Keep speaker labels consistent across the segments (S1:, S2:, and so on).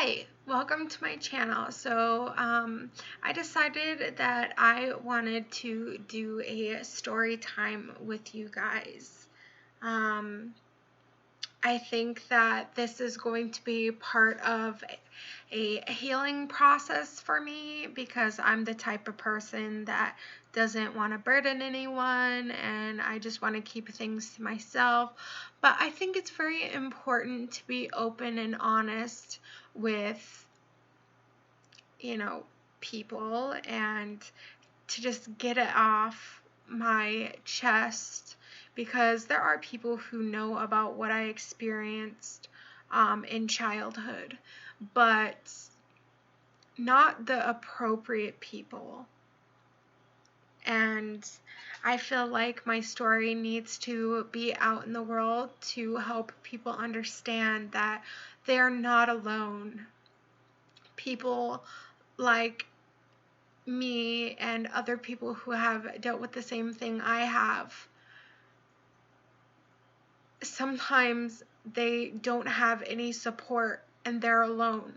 S1: Hi, welcome to my channel. I decided that I wanted to do a story time with you guys. Um, I think that this is going to be part of a healing process for me because I'm the type of person that doesn't want to burden anyone and I just want to keep things to myself. But I think it's very important to be open and honest with, people and to just get it off my chest because there are people who know about what I experienced in childhood, but not the appropriate people. And I feel like my story needs to be out in the world to help people understand that they're not alone. People like me and other people who have dealt with the same thing I have, sometimes they don't have any support and they're alone.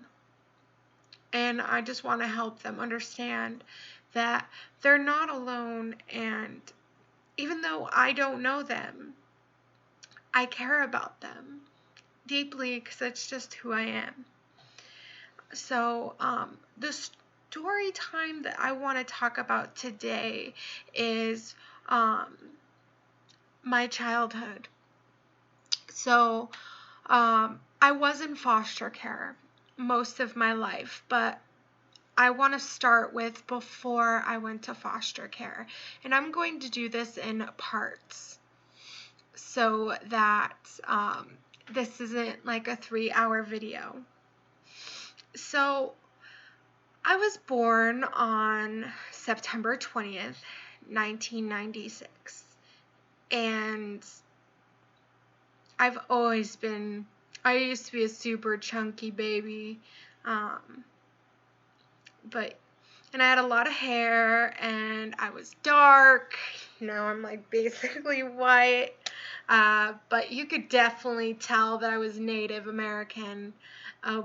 S1: And I just want to help them understand that they're not alone, and even though I don't know them, I care about them deeply because it's just who I am. So the story time that I want to talk about today is my childhood. So I was in foster care most of my life, but I want to start with before I went to foster care. And I'm going to do this in parts so that this isn't like a 3-hour video. So I was born on September 20th, 1996. And I used to be a super chunky baby. And I had a lot of hair and I was dark. Now I'm like basically white. But you could definitely tell that I was Native American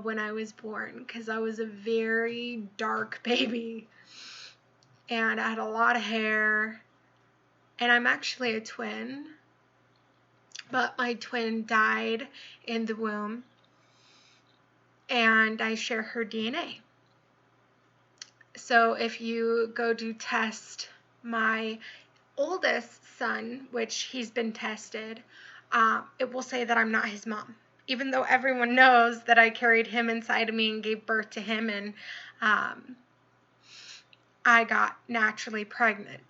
S1: when I was born because I was a very dark baby. And I had a lot of hair. And I'm actually a twin. But my twin died in the womb. And I share her DNA. So if you go to test my oldest son, which he's been tested, it will say that I'm not his mom, even though everyone knows that I carried him inside of me and gave birth to him, and I got naturally pregnant.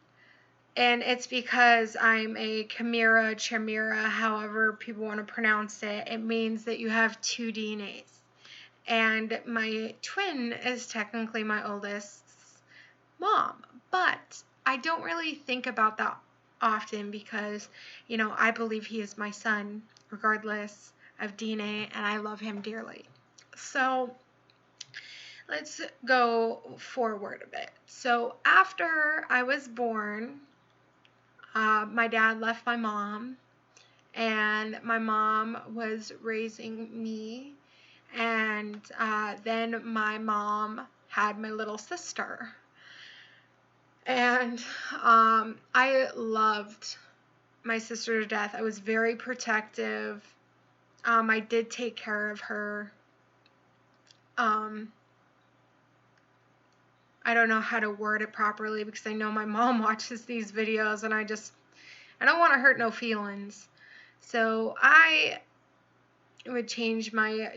S1: And it's because I'm a chimera, however people want to pronounce it. It means that you have two DNAs. And my twin is technically my oldest's mom. But I don't really think about that often because, I believe he is my son regardless of DNA, and I love him dearly. So let's go forward a bit. So after I was born, my dad left my mom, and my mom was raising me. And then my mom had my little sister. And I loved my sister to death. I was very protective. I did take care of her. I don't know how to word it properly because I know my mom watches these videos and I don't want to hurt no feelings. So I would change my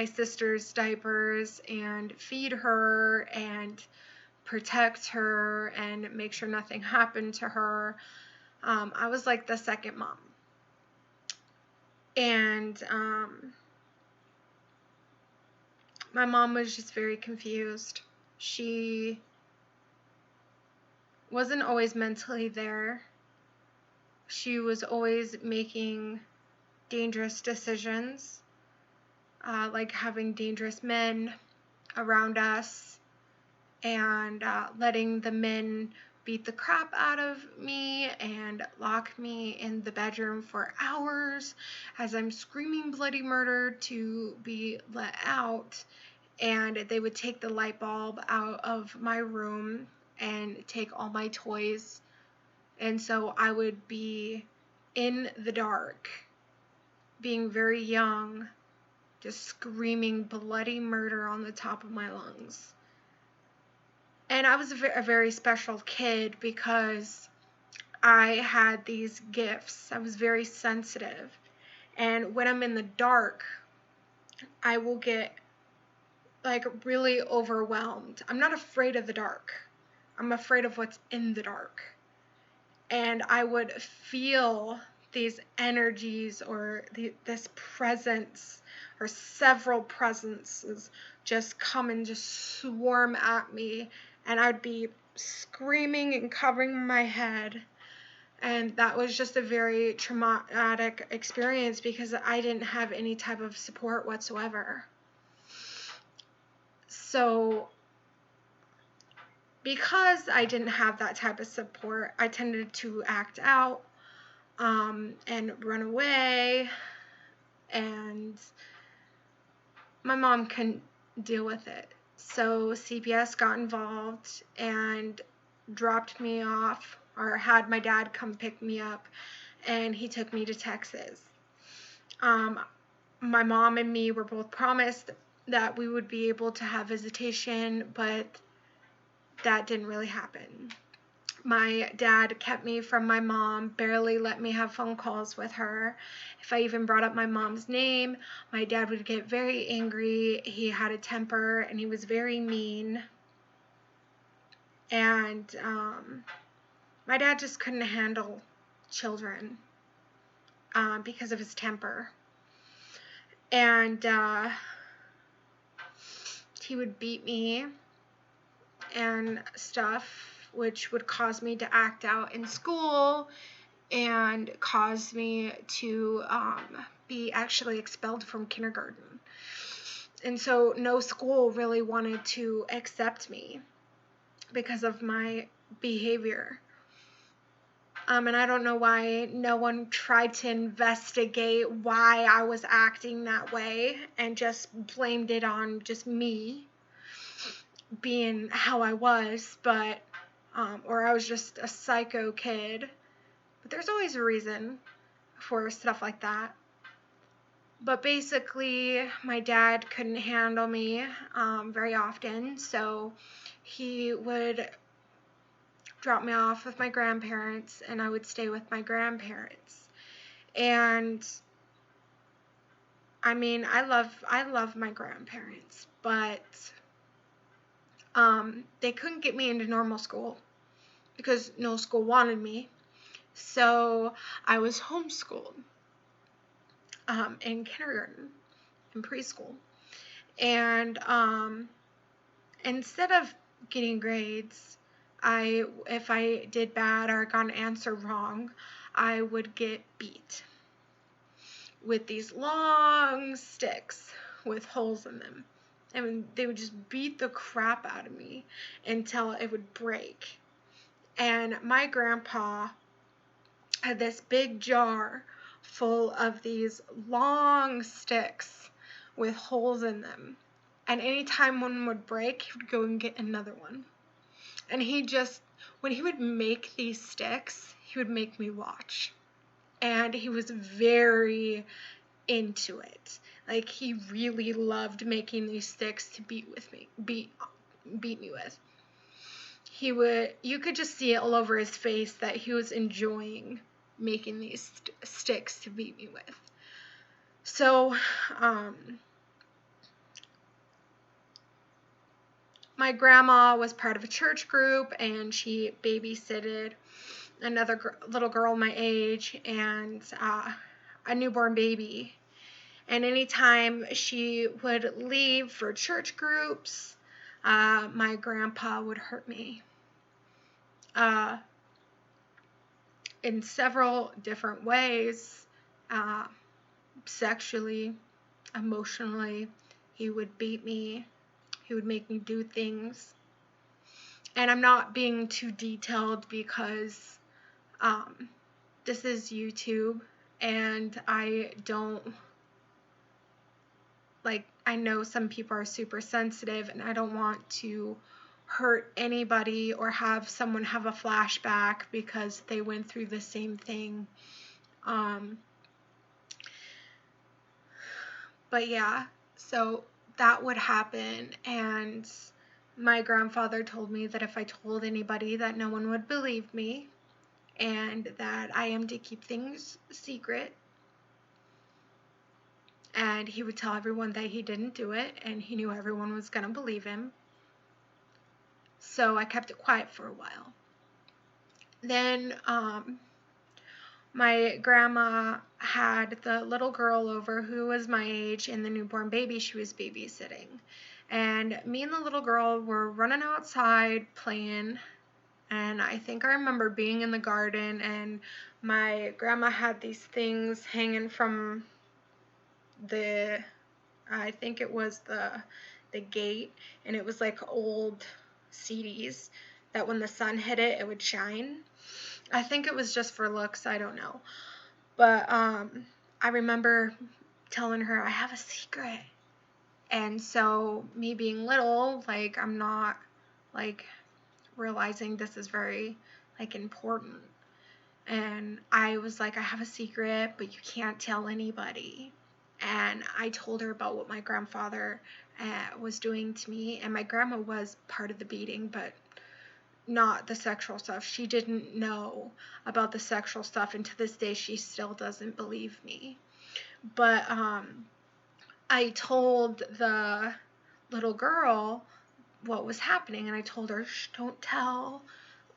S1: sister's diapers and feed her and protect her and make sure nothing happened to her. I was like the second mom. And my mom was just very confused. She wasn't always mentally there. She was always making dangerous decisions, like having dangerous men around us and letting the men beat the crap out of me and lock me in the bedroom for hours as I'm screaming bloody murder to be let out. And they would take the light bulb out of my room and take all my toys. And so I would be in the dark, being very young, just screaming bloody murder on the top of my lungs. And I was a very special kid because I had these gifts. I was very sensitive. And when I'm in the dark, I will get like really overwhelmed. I'm not afraid of the dark. I'm afraid of what's in the dark. And I would feel these energies or this presence or several presences just come and just swarm at me, and I'd be screaming and covering my head. And that was just a very traumatic experience because I didn't have any type of support whatsoever. So because I didn't have that type of support, I tended to act out and run away, and my mom couldn't deal with it. So CPS got involved and dropped me off, or had my dad come pick me up, and he took me to Texas. My mom and me were both promised that we would be able to have visitation, but that didn't really happen. My dad kept me from my mom, barely let me have phone calls with her. If I even brought up my mom's name, my dad would get very angry. He had a temper and he was very mean. And my dad just couldn't handle children because of his temper. And he would beat me and stuff, which would cause me to act out in school and cause me to be actually expelled from kindergarten. And so no school really wanted to accept me because of my behavior. And I don't know why no one tried to investigate why I was acting that way and just blamed it on just me being how I was, but or I was just a psycho kid. But there's always a reason for stuff like that. But basically, my dad couldn't handle me very often, so he would drop me off with my grandparents, and I would stay with my grandparents. And I mean, I love my grandparents, but they couldn't get me into normal school because no school wanted me. So I was homeschooled in kindergarten and preschool. And instead of getting grades, if I did bad or got an answer wrong, I would get beat with these long sticks with holes in them. And they would just beat the crap out of me until it would break. And my grandpa had this big jar full of these long sticks with holes in them. And anytime one would break, he would go and get another one. And when he would make these sticks, he would make me watch. And he was very into it. Like, he really loved making these sticks to beat me with. You could just see it all over his face that he was enjoying making these sticks to beat me with. So, my grandma was part of a church group, and she babysitted another little girl my age and a newborn baby. And anytime she would leave for church groups, my grandpa would hurt me in several different ways, sexually, emotionally. He would beat me. He would make me do things. And I'm not being too detailed because this is YouTube, and I don't, like, I know some people are super sensitive, and I don't want to hurt anybody or have someone have a flashback because they went through the same thing. But yeah, so that would happen, and my grandfather told me that if I told anybody that no one would believe me, and that I am to keep things secret, and he would tell everyone that he didn't do it, and he knew everyone was going to believe him. So I kept it quiet for a while. Then my grandma had the little girl over who was my age and the newborn baby she was babysitting. And me and the little girl were running outside playing, and I think I remember being in the garden, and my grandma had these things hanging from the, I think it was the gate, and it was like old CDs that when the sun hit it, it would shine. I think it was just for looks, I don't know. But I remember telling her I have a secret. And so me being little, like, I'm not like realizing this is very like important. And I was like, I have a secret, but you can't tell anybody. And I told her about what my grandfather was doing to me. And my grandma was part of the beating, but not the sexual stuff. She didn't know about the sexual stuff, and to this day she still doesn't believe me. But I told the little girl what was happening, and I told her, shh, don't tell,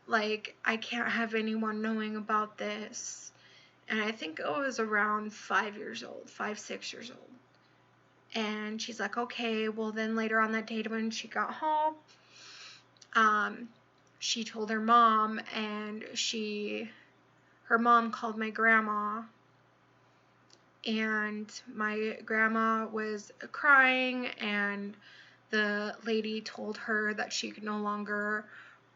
S1: like, I can't have anyone knowing about this. And I think I was around 5, 6 years old. And she's like, okay. Well, then later on that day when she got home, she told her mom, and her mom called my grandma, and my grandma was crying, and the lady told her that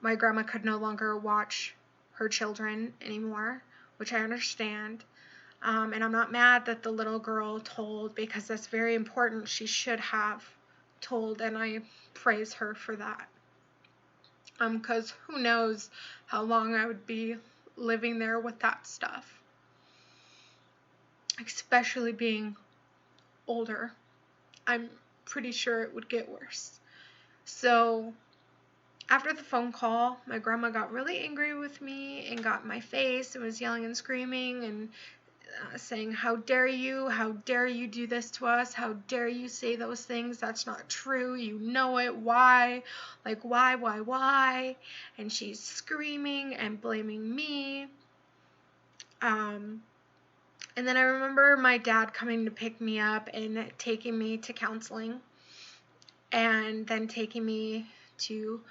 S1: my grandma could no longer watch her children anymore, which I understand. And I'm not mad that the little girl told, because that's very important. She should have told, and I praise her for that. Because who knows how long I would be living there with that stuff. Especially being older. I'm pretty sure it would get worse. So after the phone call, my grandma got really angry with me and got in my face and was yelling and screaming and saying, how dare you do this to us, how dare you say those things, that's not true, you know it, why, like, why, and she's screaming and blaming me. And then I remember my dad coming to pick me up and taking me to counseling, and then taking me to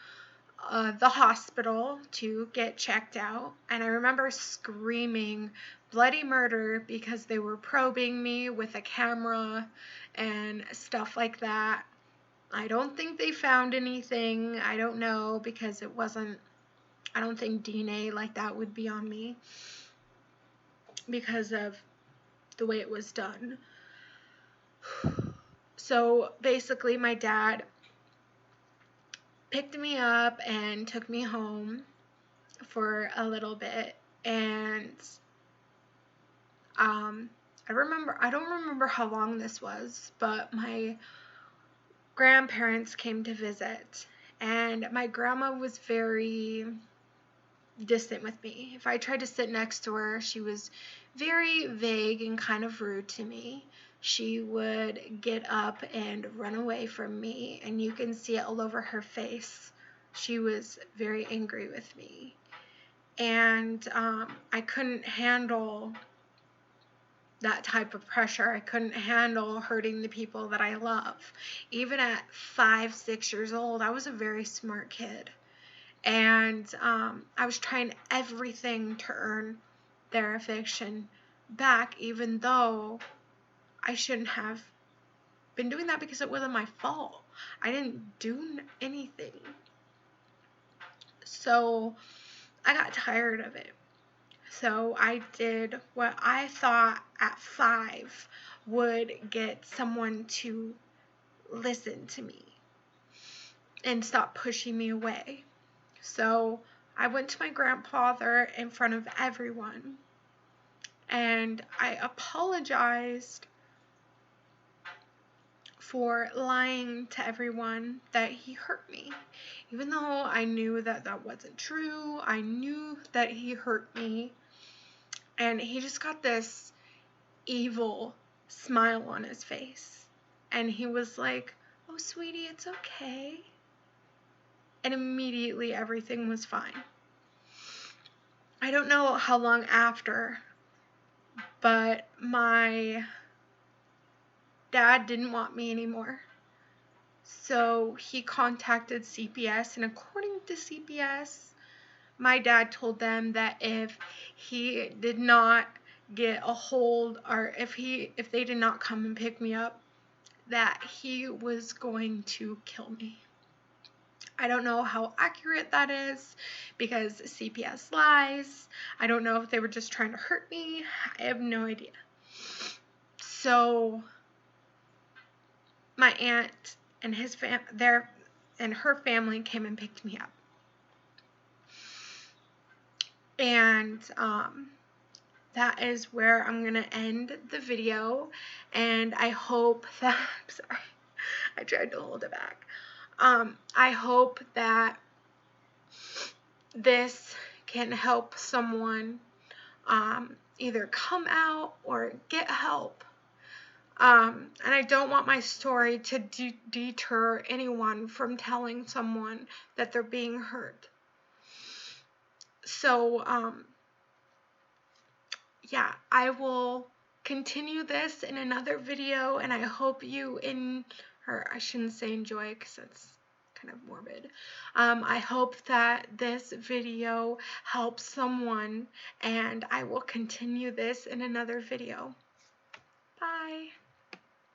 S1: the hospital to get checked out. And I remember screaming bloody murder because they were probing me with a camera and stuff like that. I don't think they found anything. I don't know, because I don't think DNA like that would be on me because of the way it was done. So basically my dad picked me up and took me home for a little bit, and I don't remember how long this was, but my grandparents came to visit, and my grandma was very distant with me. If I tried to sit next to her, she was very vague and kind of rude to me. She would get up and run away from me, and you can see it all over her face. She was very angry with me. And I couldn't handle that type of pressure. I couldn't handle hurting the people that I love. Even at 5, 6 years old, I was a very smart kid. And I was trying everything to earn their affection back, even though I shouldn't have been doing that because it wasn't my fault. I didn't do anything. So I got tired of it. So I did what I thought at 5 would get someone to listen to me and stop pushing me away. So I went to my grandfather in front of everyone and I apologized for lying to everyone that he hurt me. Even though I knew that that wasn't true, I knew that he hurt me. And he just got this evil smile on his face. And he was like, "Oh, sweetie, it's okay." And immediately everything was fine. I don't know how long after, but my dad didn't want me anymore. So he contacted CPS, and according to CPS, my dad told them that if he did not get a hold, or if they did not come and pick me up, that he was going to kill me. I don't know how accurate that is because CPS lies. I don't know if they were just trying to hurt me. I have no idea. So my aunt and her family came and picked me up. And that is where I'm going to end the video. And I hope that, I'm sorry, I tried to hold it back. I hope that this can help someone either come out or get help. And I don't want my story to deter anyone from telling someone that they're being hurt. So, yeah, I will continue this in another video, and I hope you I shouldn't say enjoy because that's kind of morbid. I hope that this video helps someone, and I will continue this in another video. Bye.